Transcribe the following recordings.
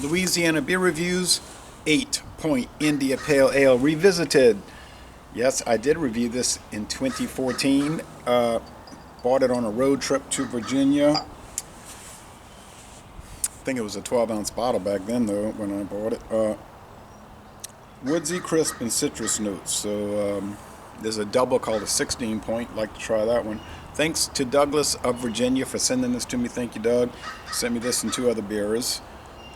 Louisiana beer reviews. 8 Point India Pale Ale Revisited. Yes, I did review this in 2014. Bought it on a road trip to Virginia. I think it was a 12-ounce bottle back then, though, when I bought it. Woodsy, crisp, and citrus notes. So there's a double called a 16 Point. Like to try that one. Thanks to Douglas of Virginia for sending this to me. Thank you, Doug. Sent me this and 2 other beers.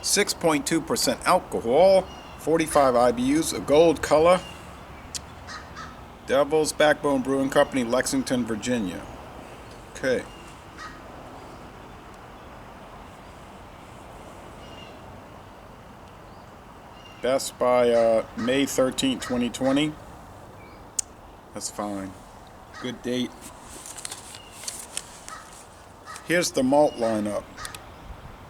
6.2% alcohol, 45 IBUs, a gold color. Devil's Backbone Brewing Company, Lexington, Virginia. Okay. Best by May 13th, 2020. That's fine. Good date. Here's the malt lineup.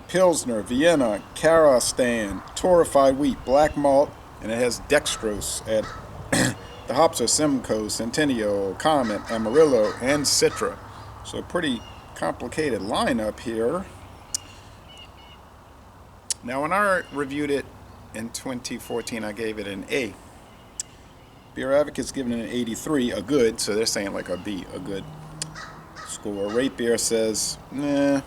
Pilsner, Vienna, CaraStan, Torrified wheat, black malt, and it has Dextrose. The hops are Simcoe, Centennial, Comet, Amarillo, and Citra. So a pretty complicated lineup here. Now when I reviewed it in 2014, I gave it an A. Beer Advocate's giving it an 83, a good, so they're saying like a B, a good score. Rate Beer says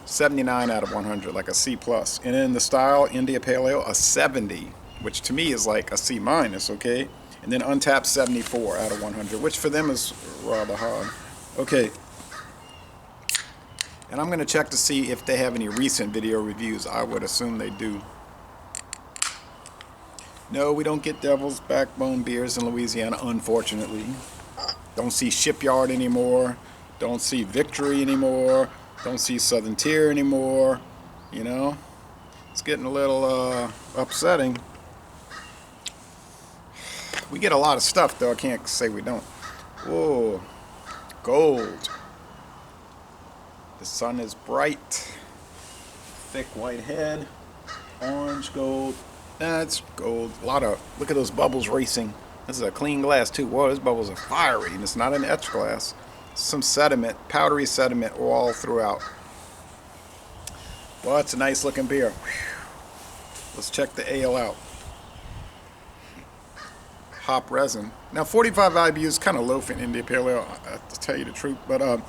79 out of 100, like a C+. And in the style, India Pale Ale, a 70, which to me is like a C-, okay? And then Untapped, 74 out of 100, which for them is rather high. Okay. And I'm going to check to see if they have any recent video reviews. I would assume they do. No, we don't get Devil's Backbone beers in Louisiana, unfortunately. Don't see Shipyard anymore. Don't see Victory anymore. Don't see Southern Tier anymore. You know? It's getting a little upsetting. We get a lot of stuff, though. I can't say we don't. Whoa. Gold. The sun is bright. Thick white head. Orange gold. That's gold. A lot of... Look at those bubbles racing. This is a clean glass, too. Whoa, those bubbles are fiery. And it's not an etched glass. Some sediment. Powdery sediment all throughout. Well, it's a nice looking beer. Whew. Let's check the ale out. Hop resin. Now 45 IBU is kind of low for an India Pale Ale, to tell you the truth, but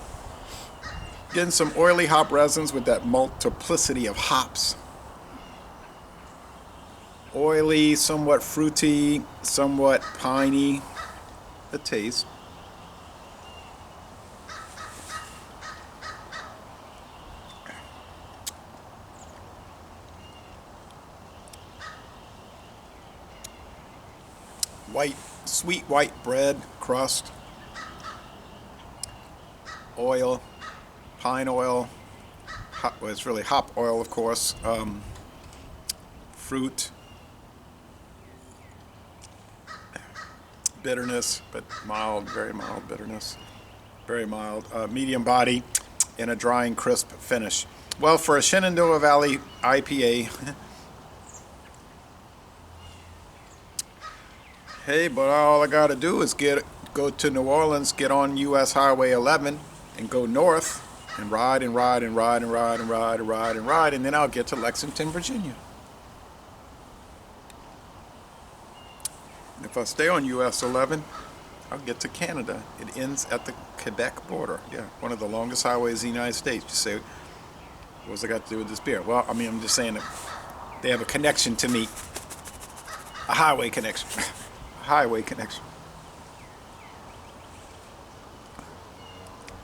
getting some oily hop resins with that multiplicity of hops. Oily, somewhat fruity, somewhat piney. The taste. White, sweet white bread crust, oil, pine oil, well, it's really hop oil, of course, fruit, bitterness, but mild, very mild bitterness, very mild, medium body, and a drying crisp finish. Well, for a Shenandoah Valley IPA, hey, but all I gotta do is go to New Orleans, get on US Highway 11, and go north, and ride, and ride, and ride, and ride, and ride, and ride, and ride, and then I'll get to Lexington, Virginia. And if I stay on US 11, I'll get to Canada. It ends at the Quebec border. Yeah, one of the longest highways in the United States. You say, what's it got to do with this beer? Well, I mean, I'm just saying that they have a connection to me, a highway connection. Highway connection.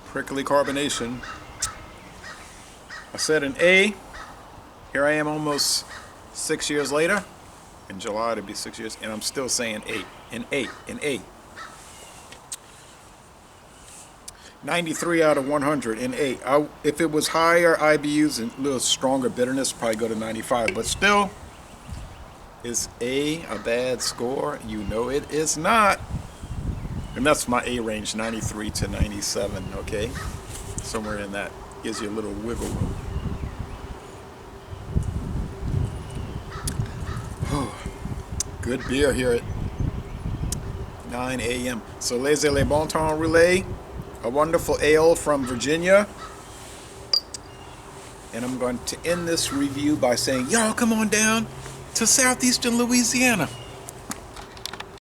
Prickly carbonation. I said an A. Here I am almost 6 years later. In July it'll be 6 years, and I'm still saying A. An A. An A. 93 out of 100 in A. If it was higher IBUs and a little stronger bitterness, probably go to 95. But still, is A bad score? You know it is not. And that's my A range, 93 to 97, okay? Somewhere in that. Gives you a little wiggle room. Good beer here at 9 a.m. So Laissez les Bon Temps Relais, a wonderful ale from Virginia. And I'm going to end this review by saying, y'all come on down to southeastern Louisiana.